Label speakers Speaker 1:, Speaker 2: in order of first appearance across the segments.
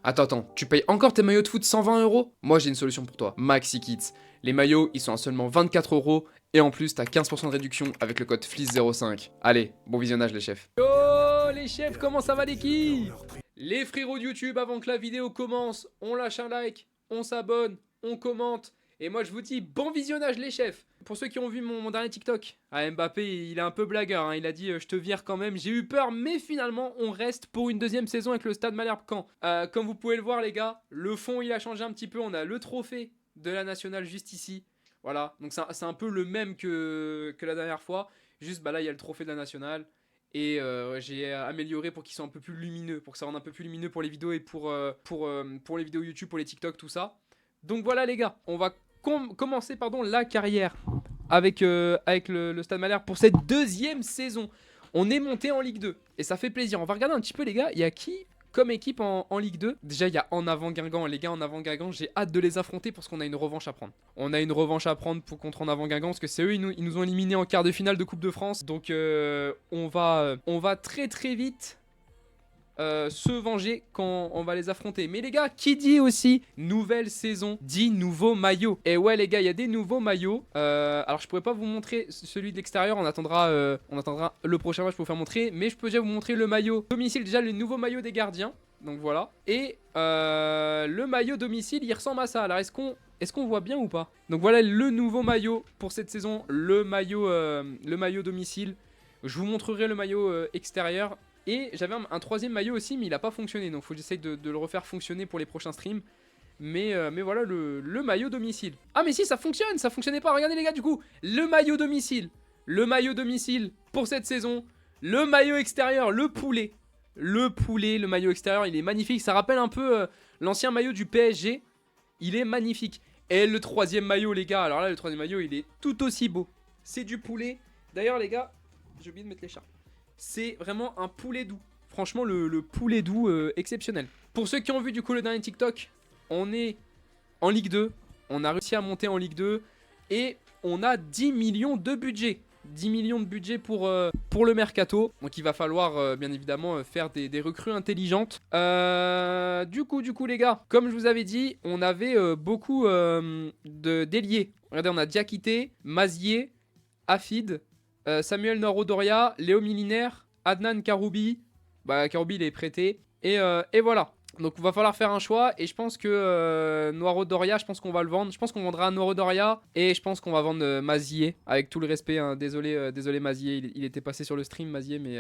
Speaker 1: Attends, tu payes encore tes maillots de foot 120 €? Moi j'ai une solution pour toi, Maxi Kits. Les maillots, ils sont à seulement 24 € et en plus t'as 15% de réduction avec le code FLIS05. Allez, bon visionnage les chefs. Yo les chefs, comment ça va l'équipe? Les frérots de YouTube, avant que la vidéo commence, on lâche un like, on s'abonne, on commente. Et moi je vous dis bon visionnage les chefs. Pour ceux qui ont vu mon dernier TikTok, Mbappé il est un peu blagueur, hein. Il a dit je te vire quand même. J'ai eu peur mais finalement on reste pour une deuxième saison avec le Stade Malherbe-Caen. Comme vous pouvez le voir les gars, le fond il a changé un petit peu. On a le trophée de la nationale juste ici. Voilà, donc c'est un peu le même que la dernière fois. Juste bah là il y a le trophée de la nationale. Et j'ai amélioré pour qu'ils soient un peu plus lumineux, pour que ça rende un peu plus lumineux pour les vidéos et pour les vidéos YouTube, pour les TikTok, tout ça. Donc voilà les gars, on va commencer la carrière avec le Stade Malherbe pour cette deuxième saison. On est monté en Ligue 2 et ça fait plaisir. On va regarder un petit peu les gars, il y a qui comme équipe en Ligue 2? Déjà il y a En Avant Guingamp, les gars En Avant Guingamp, j'ai hâte de les affronter parce qu'on a une revanche à prendre. On a une revanche à prendre contre En Avant Guingamp parce que c'est eux, ils nous ont éliminés en quart de finale de Coupe de France. Donc on va très très vite se venger quand on va les affronter. Mais les gars, qui dit aussi nouvelle saison dit nouveau maillot. Et ouais les gars, il y a des nouveaux maillots. Alors je pourrais pas vous montrer celui de l'extérieur, on attendra le prochain match pour vous faire montrer. Mais je peux déjà vous montrer le maillot domicile, déjà le nouveau maillot des gardiens. Donc voilà. Et le maillot domicile, il ressemble à ça. Alors est-ce qu'on voit bien ou pas? Donc voilà le nouveau maillot pour cette saison, le maillot domicile. Je vous montrerai le maillot extérieur. Et j'avais un troisième maillot aussi, mais il n'a pas fonctionné. Donc, il faut que j'essaye de le refaire fonctionner pour les prochains streams. Mais voilà le maillot domicile. Ah, mais si, ça fonctionne, ça fonctionnait pas. Regardez, les gars, du coup, le maillot domicile. Le maillot domicile pour cette saison. Le maillot extérieur, le poulet. Le maillot extérieur, il est magnifique. Ça rappelle un peu l'ancien maillot du PSG. Il est magnifique. Et le troisième maillot, les gars. Alors là, le troisième maillot, il est tout aussi beau. C'est du poulet. D'ailleurs, les gars, j'ai oublié de mettre les chartes. C'est vraiment un poulet doux. Franchement, le poulet doux exceptionnel. Pour ceux qui ont vu du coup le dernier TikTok, on est en Ligue 2. On a réussi à monter en Ligue 2. Et on a 10 millions de budget. 10 millions de budget pour le mercato. Donc il va falloir bien évidemment faire des recrues intelligentes. Du coup les gars, comme je vous avais dit, on avait beaucoup d'ailiers. Regardez, on a Diakité, Mazier, Afid, Samuel Norodoria, Léo Milinaire, Adnan Karoubi. Bah Karoubi il est prêté. Et voilà. Donc il va falloir faire un choix. Et je pense que Norodoria, je pense qu'on va le vendre. Je pense qu'on vendra Norodoria. Et je pense qu'on va vendre Mazier. Avec tout le respect. Hein. Désolé Mazier. Il était passé sur le stream Mazier. Mais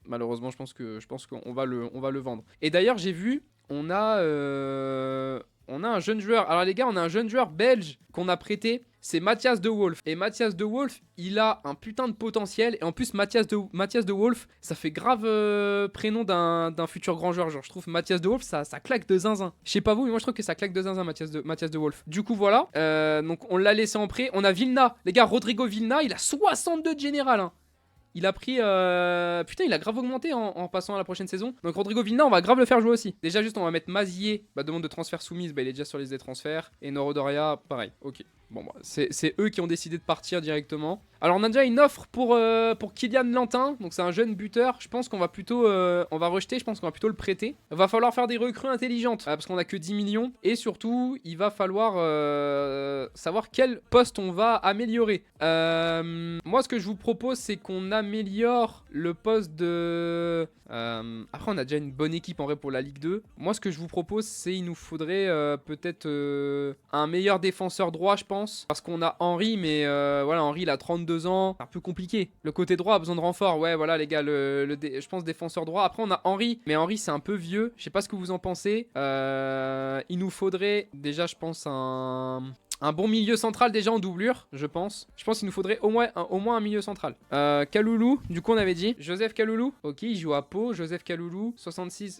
Speaker 1: malheureusement je pense qu'on va le vendre. Et d'ailleurs j'ai vu. On a un jeune joueur. Alors les gars, on a un jeune joueur belge qu'on a prêté. C'est Mathias de Wolf. Et Mathias de Wolf, il a un putain de potentiel. Et en plus, Mathias de Wolf, ça fait grave prénom d'un futur grand joueur. Genre, je trouve Mathias de Wolf, ça claque de zinzin. Je sais pas vous, mais moi je trouve que ça claque de zinzin, Mathias de Wolf. Du coup, voilà. Donc, on l'a laissé en prêt. On a Vilna. Les gars, Rodrigo Vilna, il a 62 de général. Hein. Il a pris... Putain, il a grave augmenté en passant à la prochaine saison. Donc Rodrigo Vilna, on va grave le faire jouer aussi. Déjà, juste, on va mettre Mazier. Bah, demande de transfert soumise. Bah, il est déjà sur les transferts. Et Norodoria, pareil. Ok. Bon, bah, c'est eux qui ont décidé de partir directement. Alors, on a déjà une offre pour Kylian Lantin. Donc, c'est un jeune buteur. Je pense qu'on va plutôt... on va rejeter. Je pense qu'on va plutôt le prêter. Il va falloir faire des recrues intelligentes. Parce qu'on a que 10 millions. Et surtout, il va falloir savoir quel poste on va améliorer. Moi, ce que je vous propose, c'est qu'on améliore le poste de... Après, on a déjà une bonne équipe en vrai pour la Ligue 2. Moi, ce que je vous propose, c'est il nous faudrait peut-être un meilleur défenseur droit, je pense. Parce qu'on a Henry, mais voilà, Henry, il a 32 ans. C'est un peu compliqué. Le côté droit a besoin de renfort. Ouais, voilà, les gars, je pense défenseur droit. Après, on a Henry. Mais Henry, c'est un peu vieux. Je sais pas ce que vous en pensez. Il nous faudrait déjà, je pense, un bon milieu central déjà en doublure, je pense. Je pense qu'il nous faudrait au moins un milieu central. Kaloulou, du coup on avait dit. Joseph Kaloulou, ok, il joue à Pau. Joseph Kaloulou,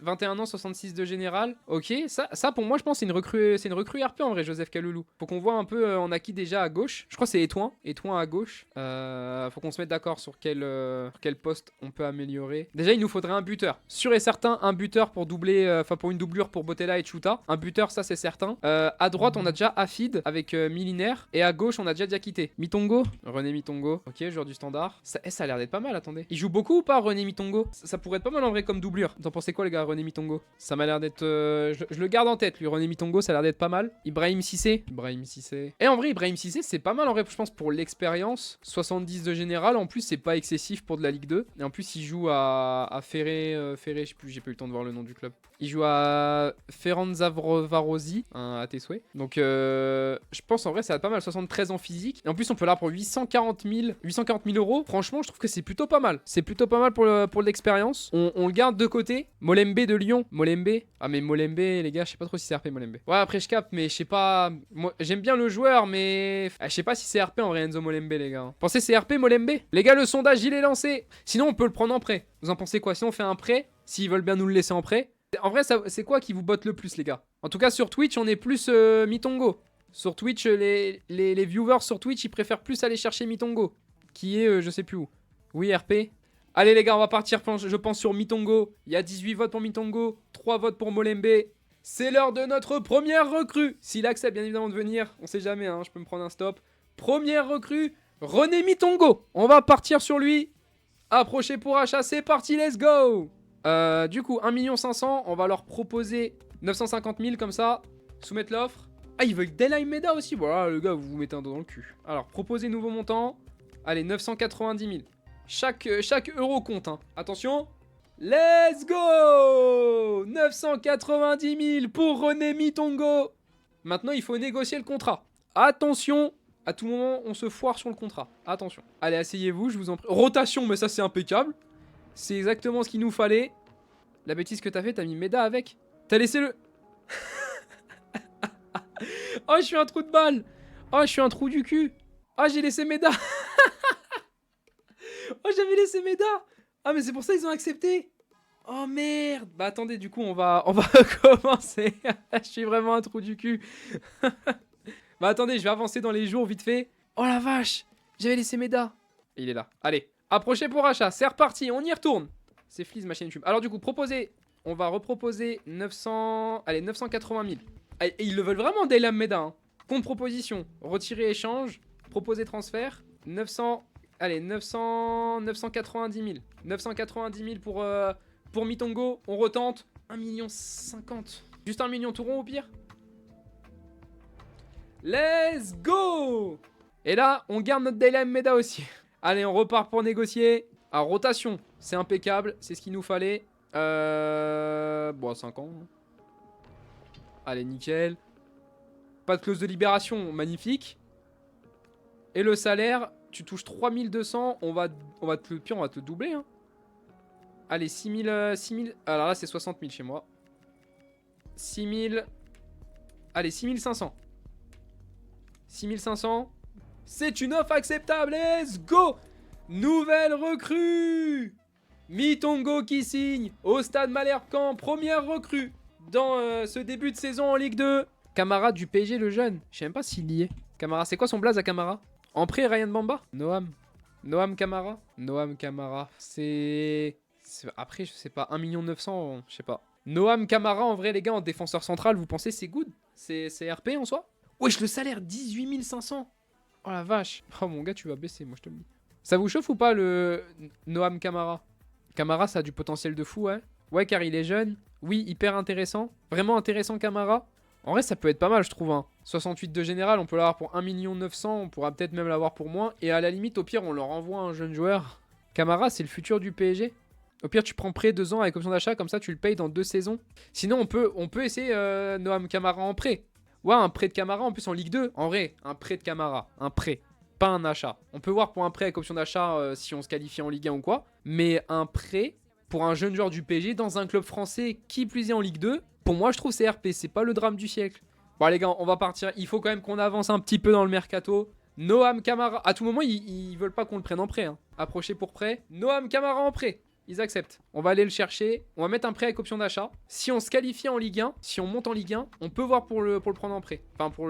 Speaker 1: 21 ans, 66 de général. Ok, ça pour moi je pense c'est une recrue RP en vrai, Joseph Kaloulou. Faut qu'on voit un peu, on a qui déjà à gauche. Je crois que c'est Étoin à gauche. Faut qu'on se mette d'accord sur quel poste on peut améliorer. Déjà il nous faudrait un buteur. Sûr et certain, un buteur pour doubler, pour une doublure pour Botella et Chuta. Un buteur, ça c'est certain. À droite on a déjà Afid avec avec Milinaire. Et à gauche, on a déjà Diakité. Mitongo. René Mitongo. Ok, joueur du standard. Ça a l'air d'être pas mal, attendez. Il joue beaucoup ou pas, René Mitongo? Ça pourrait être pas mal en vrai comme doublure. T'en pensez quoi, les gars, René Mitongo? Ça m'a l'air d'être... je le garde en tête, lui. René Mitongo, ça a l'air d'être pas mal. Ibrahim Cissé. Ibrahim Cissé. Et en vrai, Ibrahim Cissé, c'est pas mal en vrai, je pense, pour l'expérience. 70 de général. En plus, c'est pas excessif pour de la Ligue 2. Et en plus, il joue à Ferré. Ferré, je sais plus, j'ai pas eu le temps de voir le nom du club. Il joue à Ferranzavarosi, à tes souhaits. Donc, je pense en vrai, ça va être pas mal. 73 en physique. Et en plus, on peut l'avoir pour 840 000 euros. Franchement, je trouve que c'est plutôt pas mal. C'est plutôt pas mal pour l'expérience. On le garde de côté. Molembe de Lyon. Molembe. Ah, mais Molembe, les gars, je sais pas trop si c'est RP Molembe. Ouais, après, je capte, mais je sais pas. Moi, j'aime bien le joueur, mais je sais pas si c'est RP en vrai, Enzo Molembe, les gars. Pensez, c'est RP Molembe? Les gars, le sondage, il est lancé. Sinon, on peut le prendre en prêt. Vous en pensez quoi? Si on fait un prêt, s'ils veulent bien nous le laisser en prêt. En vrai, c'est quoi qui vous botte le plus, les gars? En tout cas, sur Twitch, on est plus Mitongo. Sur Twitch, les viewers sur Twitch, ils préfèrent plus aller chercher Mitongo. Qui est, je sais plus où. Oui, RP. Allez, les gars, on va partir, je pense, sur Mitongo. Il y a 18 votes pour Mitongo, 3 votes pour Molembe. C'est l'heure de notre première recrue. S'il accepte, bien évidemment, de venir, on sait jamais, hein, je peux me prendre un stop. Première recrue, René Mitongo. On va partir sur lui. Approchez pour achat, c'est parti, let's go. Du coup, 1 500 000, on va leur proposer 950 000 comme ça. Soumettre l'offre. Ah, ils veulent Delay Meda aussi. Voilà, le gars, vous vous mettez un dos dans le cul. Alors, proposez nouveau montant. Allez, 990 000. Chaque euro compte, hein. Attention. Let's go 990 000 pour René Mitongo. Maintenant, il faut négocier le contrat. Attention. À tout moment, on se foire sur le contrat. Attention. Allez, asseyez-vous, je vous en prie. Rotation, mais ça, c'est impeccable. C'est exactement ce qu'il nous fallait. La bêtise que t'as fait, t'as mis Meda avec. T'as laissé le... Oh, je suis un trou de balle. Oh, je suis un trou du cul. Oh, j'ai laissé Meda. Oh, j'avais laissé Meda. Ah, mais c'est pour ça ils ont accepté. Oh, merde. Bah, attendez, du coup, on va commencer. Je suis vraiment un trou du cul. Bah, attendez, je vais avancer dans les jours vite fait. Oh, la vache. J'avais laissé Meda. Il est là. Allez. Approchez pour achat, c'est reparti, on y retourne. C'est Fleece, ma chaîne YouTube. Alors du coup, proposer, on va reproposer 900... Allez, 980 000. Et ils le veulent vraiment, Daylam Meda. Hein. Contre-proposition, retirer échange, proposer transfert, 900... Allez, 990 000. 990 000 pour Mitongo, on retente. 1,50 million. Juste 1 million tout rond au pire. Let's go. Et là, on garde notre Daylam Meda aussi. Allez, on repart pour négocier. Alors, rotation, c'est impeccable. C'est ce qu'il nous fallait. Bon, 5 ans. Allez, nickel. Pas de clause de libération, magnifique. Et le salaire, tu touches 3200. On va te le doubler. Hein. Allez, 6000. Alors là, c'est 60 000 chez moi. 6000. Allez, 6500. 6500. C'est une offre acceptable, let's go. Nouvelle recrue. Mitongo qui signe au Stade Malherbe-Caen, première recrue dans ce début de saison en Ligue 2. Camara du PSG, le jeune. Je sais même pas s'il y est. Camara, c'est quoi son blaze à Camara? En prêt, Ryan Bamba? Noam Camara? Noam Camara, c'est... Après, je sais pas, 1 900 000, je sais pas. Noam Camara, en vrai, les gars, en défenseur central, vous pensez c'est good? C'est RP en soi? Wesh, le salaire, 18 500. Oh la vache. Oh mon gars, tu vas baisser, moi je te le dis. Ça vous chauffe ou pas le Noam Camara? Camara, ça a du potentiel de fou, ouais. Ouais, car il est jeune. Oui, hyper intéressant. Vraiment intéressant, Camara. En vrai, ça peut être pas mal, je trouve. Hein. 68 de général, on peut l'avoir pour 1 900 000. On pourra peut-être même l'avoir pour moins. Et à la limite, au pire, on leur envoie un jeune joueur. Camara, c'est le futur du PSG. Au pire, tu prends prêt 2 ans avec option d'achat. Comme ça, tu le payes dans 2 saisons. Sinon, on peut essayer Noam Camara en prêt. Ouais, un prêt de Camara, en plus en Ligue 2. En vrai, un prêt de Camara. Un prêt. Pas un achat. On peut voir pour un prêt avec option d'achat si on se qualifie en Ligue 1 ou quoi. Mais un prêt pour un jeune joueur du PSG dans un club français qui plus est en Ligue 2, pour moi, je trouve c'est RP. C'est pas le drame du siècle. Bon, les gars, on va partir. Il faut quand même qu'on avance un petit peu dans le mercato. Noam Camara. À tout moment, ils veulent pas qu'on le prenne en prêt. Hein. Approchez pour prêt. Noam Camara en prêt. Ils acceptent. On va aller le chercher. On va mettre un prêt avec option d'achat. Si on se qualifie en Ligue 1, si on monte en Ligue 1, on peut voir pour le prendre en prêt. Enfin, pour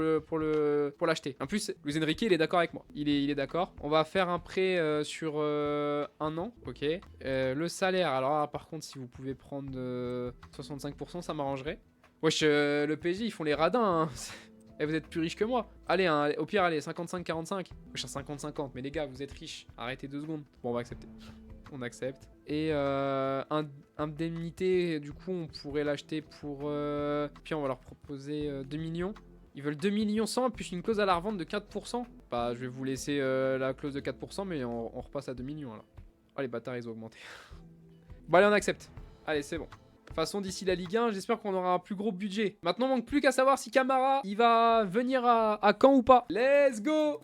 Speaker 1: l'acheter. En plus, Luis Enrique, il est d'accord avec moi. Il est d'accord. On va faire un prêt sur 1 an. Ok. Le salaire. Alors là, par contre, si vous pouvez prendre 65%, ça m'arrangerait. Wesh, le PSG, ils font les radins. Hein. Et vous êtes plus riche que moi. Allez, hein, au pire, allez, 55-45. Je suis à 50-50, mais les gars, vous êtes riches. Arrêtez 2 secondes. Bon, on va accepter. On accepte. Et indemnité, du coup, on pourrait l'acheter pour... Puis on va leur proposer 2 millions. Ils veulent 2 millions 100 plus une clause à la revente de 4%. Bah, je vais vous laisser la clause de 4%, mais on repasse à 2 millions, alors. Oh, les bâtards, ils ont augmenté. Bon, allez, on accepte. Allez, c'est bon. De toute façon, d'ici la Ligue 1, j'espère qu'on aura un plus gros budget. Maintenant, manque plus qu'à savoir si Camara, il va venir à Caen ou pas. Let's go!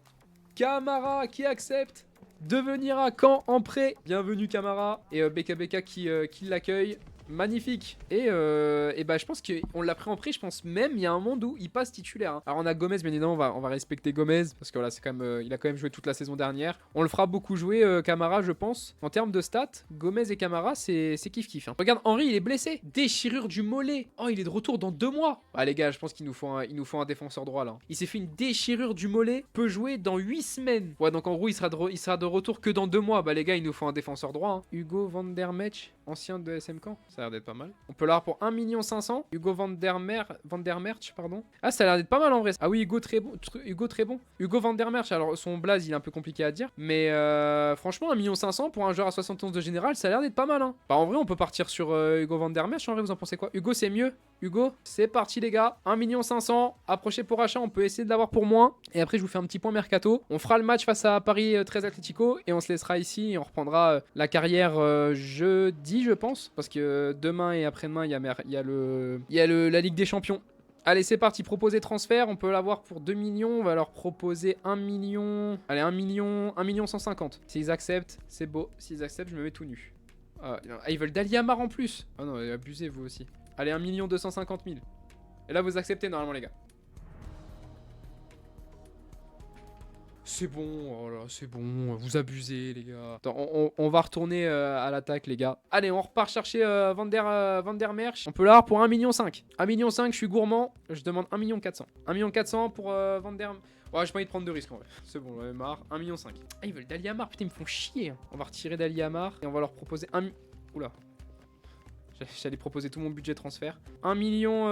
Speaker 1: Camara qui accepte de venir à Caen en prêt. Bienvenue Camara. Et BKBK qui l'accueille. Magnifique. Et bah je pense qu'on l'a pris en prêt. Je pense même il y a un monde où il passe titulaire. Hein. Alors on a Gomez, bien évidemment, on va respecter Gomez parce que là c'est quand même, il a quand même joué toute la saison dernière. On le fera beaucoup jouer Camara, je pense. En termes de stats, Gomez et Camara, c'est kiff kiff. Hein. Regarde, Henry, il est blessé. Déchirure du mollet. Oh, il est de retour dans 2 mois. Ah les gars, je pense qu'il nous faut un défenseur droit là. Il s'est fait une déchirure du mollet. Peut jouer dans 8 semaines. Ouais, donc en gros il sera de retour que dans 2 mois. Bah les gars, il nous faut un défenseur droit. Hein. Hugo Van Der Merch, ancien de SM Caen. Ça a l'air d'être pas mal. On peut l'avoir pour 1 500 000. Hugo Van Der Merch, pardon. Ah, ça a l'air d'être pas mal en vrai. Ah oui, Hugo très bon. Hugo Van Der Merch, alors son blaze, il est un peu compliqué à dire. Mais franchement, 1 500 000 pour un joueur à 71 de général, ça a l'air d'être pas mal. Hein. Bah en vrai, on peut partir sur Hugo Van Der Merch. En vrai, vous en pensez quoi? Hugo, c'est mieux. Hugo, c'est parti les gars. 1 500 000. Approchez pour achat, on peut essayer de l'avoir pour moins. Et après, je vous fais un petit point mercato. On fera le match face à Paris 13 Atlético. Et on se laissera ici. Et on reprendra la carrière jeudi, je pense. Parce que demain et après-demain, il y a la Ligue des Champions. Allez, c'est parti. Proposer transfert. On peut l'avoir pour 2 millions. On va leur proposer 1 million. Allez, 1 million 150 000. S'ils acceptent, c'est beau. S'ils acceptent, je me mets tout nu. Ah, ils veulent Dali Amar en plus. Ah non, abusez vous aussi. Allez, 1 250 000. Et là, vous acceptez normalement, les gars. C'est bon, oh là, c'est bon, vous abusez, les gars. Attends, on va retourner à l'attaque, les gars. Allez, on repart chercher Van Der Merch. On peut l'avoir pour 1,5 million. 1,5 million, je suis gourmand. Je demande 1,4 million. 1,4 million pour Van Der... Ouais, j'ai pas envie de prendre de risques en vrai. C'est bon, j'en ai marre. 1,5 million. Ah, ils veulent Dali Amar, putain, ils me font chier. On va retirer Dali Amar et on va leur proposer 1 million. Oula. J'allais proposer tout mon budget transfert. 1 million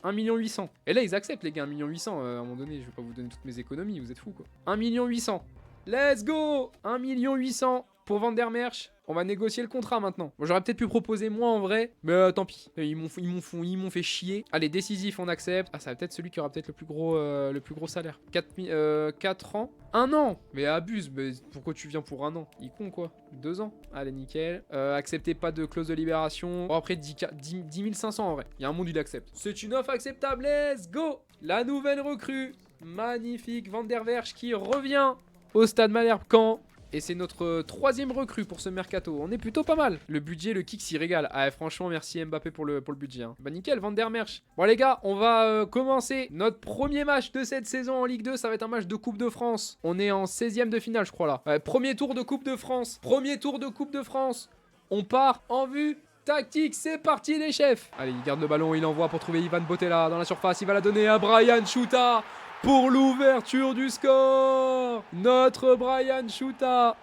Speaker 1: 800. Et là, ils acceptent, les gars. 1 million 800. À un moment donné, je vais pas vous donner toutes mes économies. Vous êtes fous, quoi. 1 million 800. Let's go. 1 million 800 pour Van Der Merch. On va négocier le contrat maintenant. Bon, j'aurais peut-être pu proposer moins en vrai, mais tant pis. Ils m'ont fait chier. Allez, décisif, on accepte. Ah, ça va peut-être celui qui aura peut-être le plus gros salaire. 4 ans. 1 an. Mais abuse. Mais pourquoi tu viens pour 1 an? Il est con quoi. 2 ans. Allez, nickel. Acceptez pas de clause de libération. Bon, après 10 500 en vrai. Il y a un monde où il accepte. C'est une offre acceptable. Let's go. La nouvelle recrue. Magnifique. Van Der Merch qui revient au Stade Malherbe Caen. Et c'est notre 3e recrue pour ce mercato. On est plutôt pas mal. Le budget, le kick s'y régale. Ah, franchement, merci Mbappé pour le budget. Hein. Bah nickel, Van Der Merch. Bon les gars, on va commencer notre premier match de cette saison en Ligue 2. Ça va être un match de Coupe de France. On est en 16e de finale, je crois là. Ouais, premier tour de Coupe de France. Premier tour de Coupe de France. On part en vue tactique. C'est parti les chefs. Allez, il garde le ballon. Il envoie pour trouver Ivan Botella dans la surface. Il va la donner à Brian Chouta. Pour l'ouverture du score, notre Brian Chouta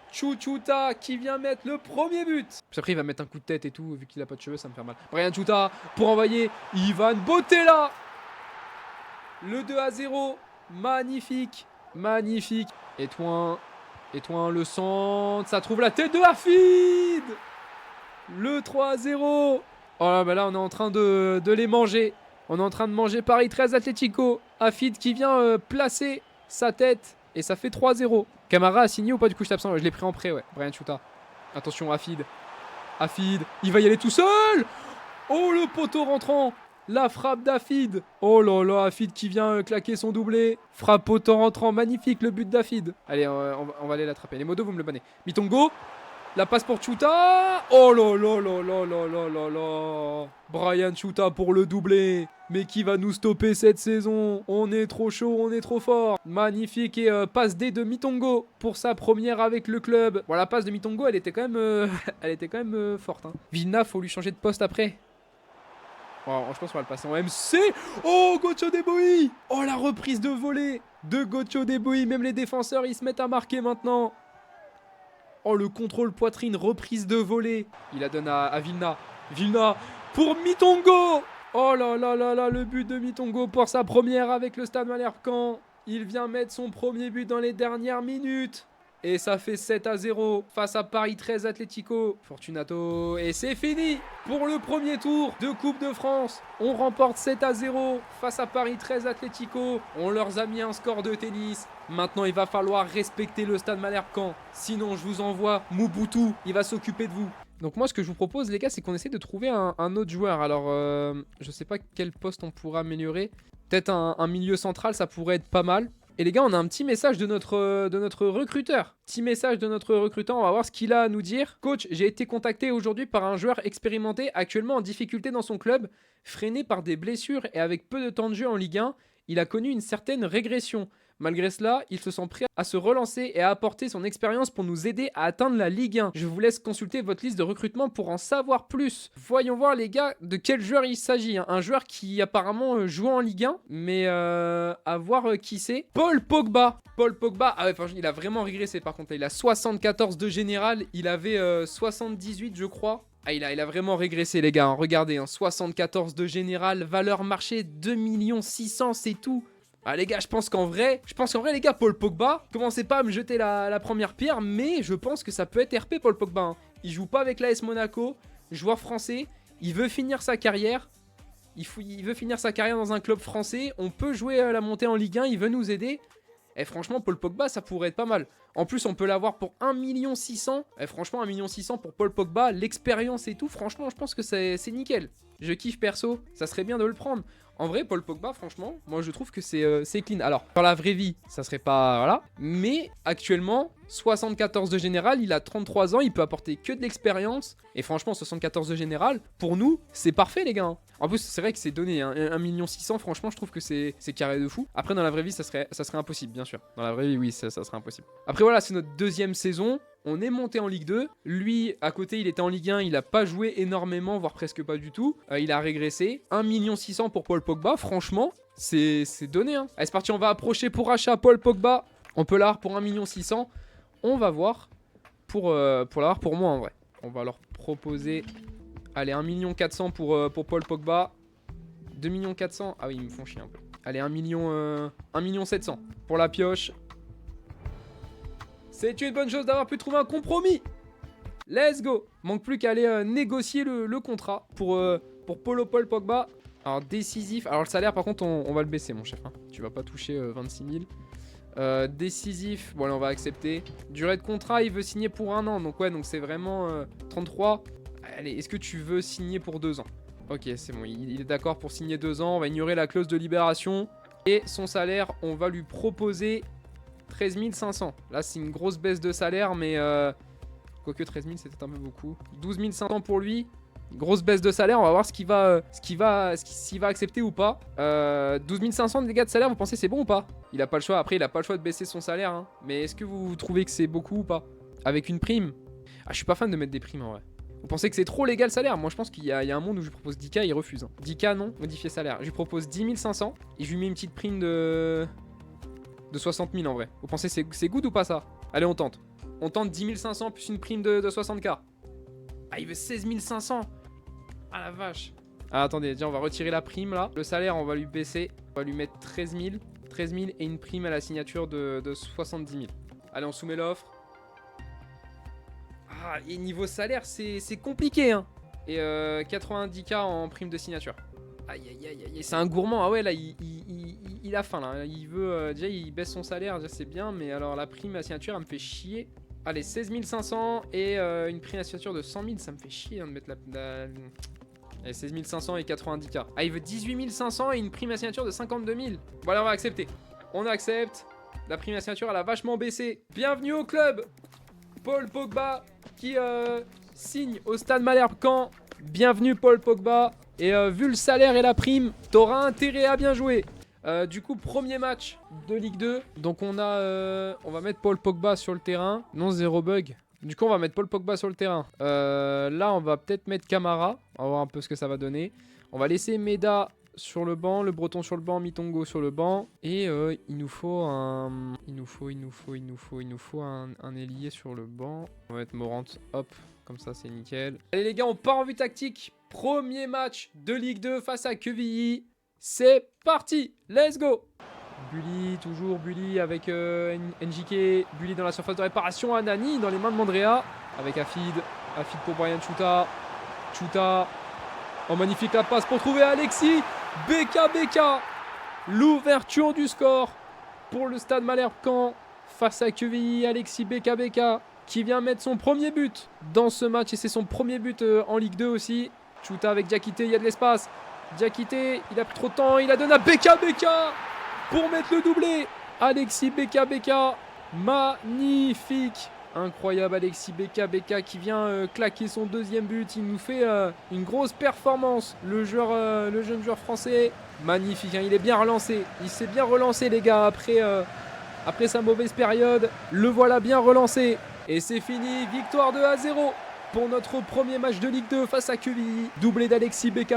Speaker 1: qui vient mettre le premier but. Puis après il va mettre un coup de tête et tout, vu qu'il a pas de cheveux ça me fait mal. Brian Chouta pour envoyer Ivan Botella. Le 2-0, magnifique, magnifique. Étoin, le centre, ça trouve la tête de Hafid. Le 3-0. Oh là, bah là on est en train de les manger. On est en train de manger Paris 13 Atlético. Hafid qui vient placer sa tête. Et ça fait 3-0. Camara a signé ou pas? Du coup, je suis absent. Je l'ai pris en prêt, ouais. Brian Chouta. Attention, Hafid. Il va y aller tout seul. Oh, le poteau rentrant. La frappe d'Hafid. Oh là là, Hafid qui vient claquer son doublé. Frappe poteau rentrant. Magnifique, le but d'Hafid. Allez, on va aller l'attraper. Les modos, vous me le bannez. Mitongo. La passe pour Chouta. Oh là là là là là là là là. Brian Chouta pour le doublé. Mais qui va nous stopper cette saison? On est trop chaud, on est trop fort. Magnifique et passe D de Mitongo pour sa première avec le club. Bon, la passe de Mitongo, elle était quand même, forte. Hein. Vilna, faut lui changer de poste après. Bon, je pense qu'on va le passer en MC. Oh, Gocho Deboui. Oh, la reprise de volée de Gocho Deboui. Même les défenseurs, ils se mettent à marquer maintenant. Oh, le contrôle poitrine, reprise de volée. Il la donne à Vilna. Vilna pour Mitongo. Oh là là là là, le but de Mitongo pour sa première avec le Stade Malherbe Caen. Il vient mettre son premier but dans les dernières minutes. Et ça fait 7-0 face à Paris 13 Atlético. Fortunato. Et c'est fini pour le premier tour de Coupe de France. On remporte 7-0 face à Paris 13 Atlético. On leur a mis un score de tennis. Maintenant, il va falloir respecter le Stade Malherbe Caen. Sinon, je vous envoie Mobutu. Il va s'occuper de vous. Donc moi, ce que je vous propose, les gars, c'est qu'on essaie de trouver un autre joueur. Alors, je sais pas quel poste on pourra améliorer. Peut-être un milieu central, ça pourrait être pas mal. Et les gars, on a un petit message de notre recruteur. Petit message de notre recruteur, on va voir ce qu'il a à nous dire. Coach, j'ai été contacté aujourd'hui par un joueur expérimenté, actuellement en difficulté dans son club, freiné par des blessures et avec peu de temps de jeu en Ligue 1. Il a connu une certaine régression. Malgré cela, il se sent prêt à se relancer et à apporter son expérience pour nous aider à atteindre la Ligue 1. Je vous laisse consulter votre liste de recrutement pour en savoir plus. Voyons voir les gars de quel joueur il s'agit. Un joueur qui apparemment joue en Ligue 1, mais à voir qui c'est. Paul Pogba. Paul Pogba, ah ouais, il a vraiment régressé par contre. Il a 74 de général, il avait 78 je crois. Ah, il a vraiment régressé les gars, hein. Regardez, hein, 74 de général, valeur marché 2 600 000, c'est tout. Ah les gars, je pense qu'en vrai, les gars, Paul Pogba, commencez pas à me jeter la première pierre, mais je pense que ça peut être RP Paul Pogba. Hein. Il joue pas avec l'AS Monaco, joueur français, il veut finir sa carrière. Il veut finir sa carrière dans un club français, on peut jouer à la montée en Ligue 1, il veut nous aider. Et franchement, Paul Pogba, ça pourrait être pas mal. En plus, on peut l'avoir pour 1 600 000. Et franchement, 1 600 000 pour Paul Pogba, l'expérience et tout, franchement, je pense que c'est nickel. Je kiffe perso, ça serait bien de le prendre. En vrai, Paul Pogba, franchement, moi je trouve que c'est clean. Alors, dans la vraie vie, ça serait pas... Voilà. Mais actuellement, 74 de général, il a 33 ans, il peut apporter que de l'expérience. Et franchement, 74 de général, pour nous, c'est parfait les gars. En plus, c'est vrai que c'est donné, hein. 1 600 000, franchement, je trouve que c'est carré de fou. Après, dans la vraie vie, ça serait impossible, bien sûr. Dans la vraie vie, oui, ça serait impossible. Après, voilà, c'est notre deuxième saison. On est monté en Ligue 2. Lui, à côté, il était en Ligue 1. Il n'a pas joué énormément, voire presque pas du tout. Il a régressé. 1 600 000 pour Paul Pogba. Franchement, c'est donné. Hein. Allez, c'est parti. On va approcher pour achat Paul Pogba. On peut l'avoir pour 1 600 000. On va voir pour l'avoir pour moi en vrai. On va leur proposer... Allez, 1 400 000 pour Paul Pogba. 2 400 000. Ah oui, ils me font chier un peu. Allez, 1 700 000 pour la pioche. C'est une bonne chose d'avoir pu trouver un compromis. Let's go. Manque plus qu'à aller négocier le contrat pour Paul Pogba. Alors, décisif. Alors, le salaire, par contre, on va le baisser, mon chef. Hein. Tu vas pas toucher 26 000. Décisif. Bon, allez, on va accepter. Durée de contrat, il veut signer pour 1 an. Donc, ouais, donc c'est vraiment 33. Allez, est-ce que tu veux signer pour 2 ans? Ok, c'est bon. Il est d'accord pour signer 2 ans. On va ignorer la clause de libération. Et son salaire, on va lui proposer 13 500. Là, c'est une grosse baisse de salaire, mais... Quoique 13 000, c'était un peu beaucoup. 12 500 pour lui. Grosse baisse de salaire. On va voir s'il va accepter ou pas. 12 500 de dégâts de salaire, vous pensez c'est bon ou pas? Il a pas le choix. Après, il a pas le choix de baisser son salaire. Hein. Mais est-ce que vous trouvez que c'est beaucoup ou pas? Avec une prime? Ah, je suis pas fan de mettre des primes en vrai. Vous pensez que c'est trop légal le salaire? Moi, je pense qu'il y a un monde où je lui propose 10K, il refuse. Hein. 10K, non. Modifier salaire. Je lui propose 10 500 et je lui mets une petite prime de 60 000 en vrai. Vous pensez c'est good ou pas ça? Allez, on tente. On tente 10 500 plus une prime de 60K. Ah, il veut 16 500. Ah la vache. Ah, attendez, déjà, on va retirer la prime là. Le salaire, on va lui baisser. On va lui mettre 13 000. 13 000 et une prime à la signature de 70 000. Allez, on soumet l'offre. Ah, et niveau salaire, c'est compliqué, hein. Et 90K en prime de signature. Aïe, aïe, aïe, aïe. C'est un gourmand. Ah ouais, là, il a faim, là. Il veut... déjà, il baisse son salaire. Déjà, c'est bien. Mais alors, la prime à signature, elle me fait chier. Allez, 16 500 et une prime à signature de 100 000. Ça me fait chier hein, de mettre Allez, 16 500 et 90K. Ah, il veut 18 500 et une prime à signature de 52 000. Bon, allez, on va accepter. On accepte. La prime à signature, elle a vachement baissé. Bienvenue au club. Paul Pogba qui signe au Stade Malherbe Caen. Bienvenue, Paul Pogba. Et vu le salaire et la prime, t'auras intérêt à bien jouer. Du coup, premier match de Ligue 2. Donc on va mettre Paul Pogba sur le terrain. Non, zéro bug. Du coup, on va mettre Paul Pogba sur le terrain. Là, on va peut-être mettre Camara. On va voir un peu ce que ça va donner. On va laisser Meda sur le banc, le Breton sur le banc, Mitongo sur le banc. Et il nous faut un ailier sur le banc. On va mettre Morant. Hop, comme ça, c'est nickel. Allez les gars, on part en vue tactique. Premier match de Ligue 2 face à Quevilly. C'est parti, let's go. Bully, toujours Bully avec NJK. Bully dans la surface de réparation. Anani dans les mains de Mandrea. Avec Afid. Afid pour Brian Chuta. Chuta. Oh, magnifique la passe pour trouver Alexis. BK. L'ouverture du score pour le Stade Malherbe-Caen face à Quevilly. Alexis BK qui vient mettre son premier but dans ce match. Et c'est son premier but en Ligue 2 aussi. Chuta avec Diakité, il y a de l'espace. Diakité, il a plus trop de temps. Il a donné à BK pour mettre le doublé. Alexis BK. Magnifique. Incroyable Alexis BK qui vient claquer son deuxième but. Il nous fait une grosse performance. Le jeune joueur français. Magnifique, hein, il est bien relancé. Il s'est bien relancé les gars après sa mauvaise période. Le voilà bien relancé. Et c'est fini. Victoire 2-0 pour notre premier match de Ligue 2 face à Quevilly. Doublé d'Alexis BK.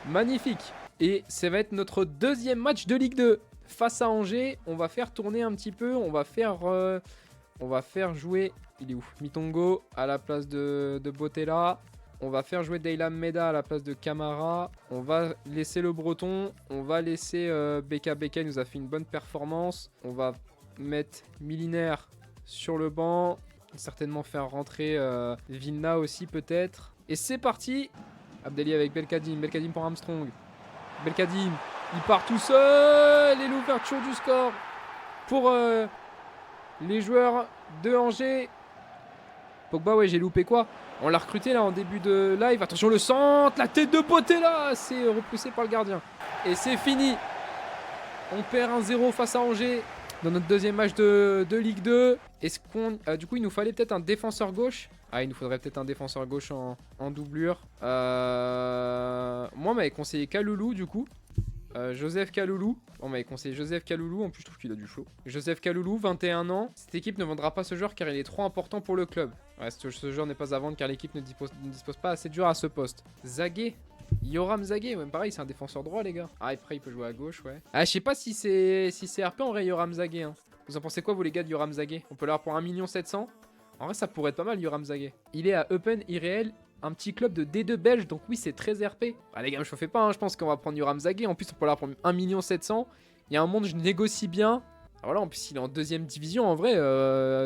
Speaker 1: Magnifique. Et ça va être notre deuxième match de Ligue 2 face à Angers. On va faire tourner un petit peu. On va faire jouer, il est où, Mitongo à la place de Botella. On va faire jouer Deylam Meda à la place de Camara. On va laisser le Breton. On va laisser BK. Il nous a fait une bonne performance. On va mettre Milinaire sur le banc. Certainement faire rentrer Vilna aussi peut-être. Et c'est parti. Abdelli avec Belkadim. Belkadim pour Armstrong. Belkadim, il part tout seul. Et l'ouverture du score pour les joueurs de Angers. Pogba, ouais, j'ai loupé quoi? On l'a recruté là en début de live. Attention le centre, la tête de Botella. C'est repoussé par le gardien. Et c'est fini. On perd 1-0 face à Angers dans notre deuxième match de Ligue 2. Est-ce qu'on... du coup, il nous fallait peut-être un défenseur gauche. Ah, il nous faudrait peut-être un défenseur gauche en doublure. Moi, on m'avait conseillé Kaloulou du coup. Joseph Kaloulou. On m'avait conseillé Joseph Kaloulou. En plus, je trouve qu'il a du flow. Joseph Kaloulou, 21 ans. Cette équipe ne vendra pas ce joueur car il est trop important pour le club. Ouais, ce joueur n'est pas à vendre car l'équipe ne dispose pas assez de joueurs à ce poste. Zagué. Yoram Zagué. Ouais, pareil, c'est un défenseur droit, les gars. Ah, après, il peut jouer à gauche, ouais. Ah, je sais pas si c'est RP en vrai, Yoram Zagué. Hein. Vous en pensez quoi, vous, les gars, de Yoram Zagué? On peut l'avoir pour 1 700 000. En vrai, ça pourrait être pas mal, Yoram Zagué. Il est à Eupen Irréel. Un petit club de D2 belge, donc oui, c'est très RP. Ah, les gars, me chauffez pas, hein, je pense qu'on va prendre Yoram Zagué. En plus, on peut l'avoir pour 1 700 000. Il y a un monde, je négocie bien. Alors voilà, en plus, il est en deuxième division, en vrai.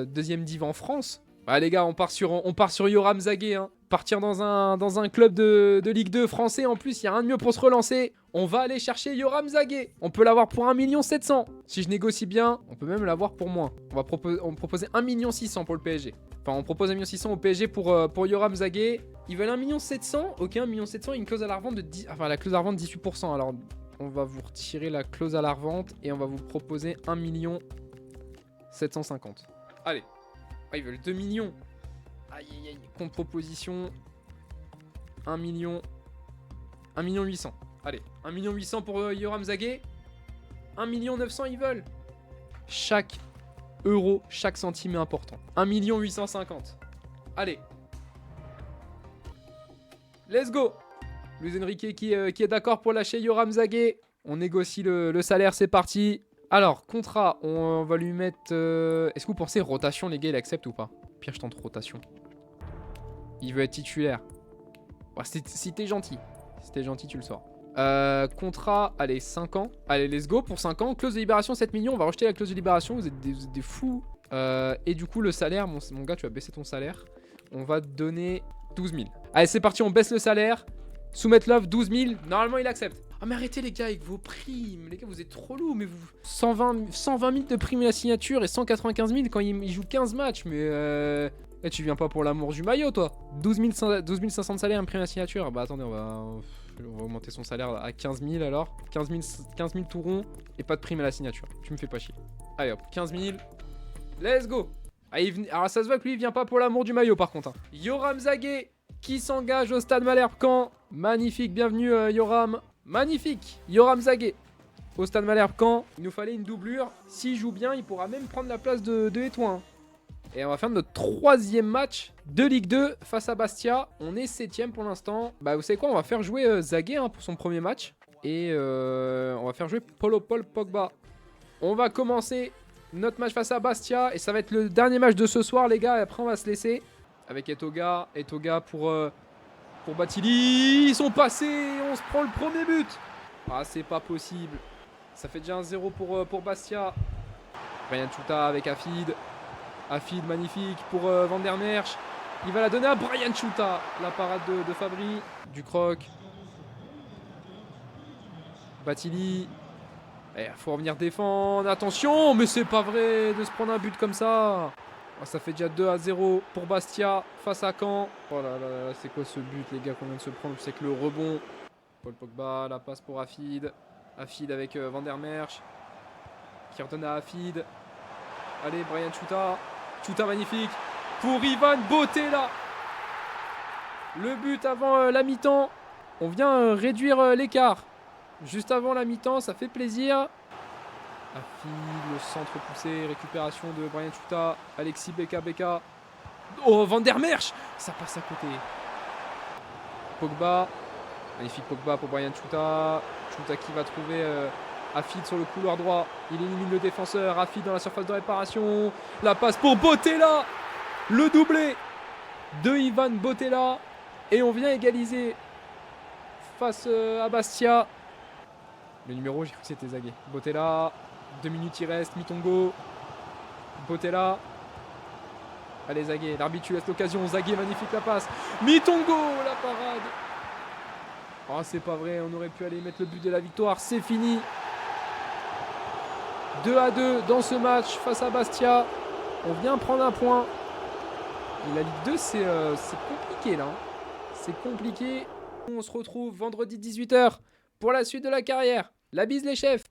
Speaker 1: Deuxième div en France. Ah, les gars, on part sur Yoram Zagué. Hein. Partir dans un club de Ligue 2 français, en plus, il y a rien de mieux pour se relancer. On va aller chercher Yoram Zagué. On peut l'avoir pour 1 700 000. Si je négocie bien, on peut même l'avoir pour moins. On va proposer 1 600 000 pour le PSG. Enfin, on propose 1 600 000 au PSG pour Yoram Zagué. Ils veulent 1 700 000. Ok, 1 700 000, une clause à la revente de 10... Enfin, la clause à la revente 18%. Alors, on va vous retirer la clause à la revente et on va vous proposer 1 750 000. Allez. Ah, ils veulent 2 millions. Aïe, aïe, aïe. Contre-proposition. 1 800 000. Allez, 1 800 000 pour Yoram Zagué. 1 900 000 ils veulent. Chaque euro, chaque centime est important. 1 850 000. Allez. Let's go. Luis Enrique qui est d'accord pour lâcher Yoram Zagué. On négocie le salaire, c'est parti. Alors, contrat, on va lui mettre... Est-ce que vous pensez rotation, les gars, il accepte ou pas? Pire, je tente rotation. Il veut être titulaire. Ouais, si t'es gentil. Si t'es gentil, tu le sors. Contrat, allez, 5 ans. Allez, let's go pour 5 ans. Clause de libération, 7 millions. On va rejeter la clause de libération. Vous êtes des fous. Et du coup, le salaire, mon gars, tu vas baisser ton salaire. On va te donner 12 000. Allez, c'est parti, on baisse le salaire. Soumettre l'offre, 12 000. Normalement, il accepte. Ah, mais arrêtez, les gars, avec vos primes. Les gars, vous êtes trop lourds. Mais vous. 120 000 de primes à la signature et 195 000 quand il joue 15 matchs. Mais tu viens pas pour l'amour du maillot, toi. 12 500 de salaire, un prime à la signature. Bah, attendez, on va augmenter son salaire à 15 000 alors. 15 000 tout rond et pas de prime à la signature. Tu me fais pas chier. Allez, hop, 15 000. Let's go. Ah, alors, ça se voit que lui, il vient pas pour l'amour du maillot, par contre. Hein. Yoram Zagué qui s'engage au Stade Malherbe-Caen. Magnifique, bienvenue Yoram. Magnifique, Yoram Zagué au Stade Malherbe-Caen. Il nous fallait une doublure. S'il joue bien, il pourra même prendre la place de Etouin. Et on va faire notre 3e match de Ligue 2 face à Bastia. On est 7ème pour l'instant. Bah, vous savez quoi, on va faire jouer Zagué hein, pour son premier match. Et on va faire jouer Paul Pogba. On va commencer notre match face à Bastia. Et ça va être le dernier match de ce soir, les gars. Et après, on va se laisser avec Etoga. Etoga pour pour Bathily. Ils sont passés. On se prend le premier but. Ah, c'est pas possible. Ça fait déjà un 0 pour Bastia. Brian Chuta avec Afid. Afid magnifique pour Van der Merch. Il va la donner à Brian Chuta. La parade de Fabry. Ducroc. Bathily. Il faut revenir défendre. Attention, mais c'est pas vrai de se prendre un but comme ça. Oh, ça fait déjà 2-0 pour Bastia face à Caen. Oh là là là, c'est quoi ce but, les gars, qu'on vient de se prendre? C'est que le rebond. Paul Pogba, la passe pour Afid. Afid avec Van der Merch. Qui redonne à Afid. Allez, Brian Chuta. Chuta magnifique. Pour Ivan Botella. Le but avant la mi-temps. On vient réduire l'écart. Juste avant la mi-temps, ça fait plaisir. Afid, le centre poussé, récupération de Brian Chuta. Alexis Beka. Oh, Van der Merch. Ça passe à côté. Pogba. Magnifique Pogba pour Brian Chuta. Chuta qui va trouver Afid sur le couloir droit. Il élimine le défenseur. Afid dans la surface de réparation. La passe pour Botella. Le doublé de Ivan Botella. Et on vient égaliser face à Bastia. Le numéro, j'ai cru que c'était Zagué. Botella. 2 minutes il reste. Mitongo. Botella. Allez Zagué. L'arbitre lui laisse l'occasion. Zagué, magnifique la passe. Mitongo, la parade. Oh, c'est pas vrai. On aurait pu aller mettre le but de la victoire. C'est fini. 2-2 dans ce match face à Bastia. On vient prendre un point. Et la Ligue 2, c'est compliqué là. C'est compliqué. On se retrouve vendredi 18 h pour la suite de la carrière. La bise les chefs.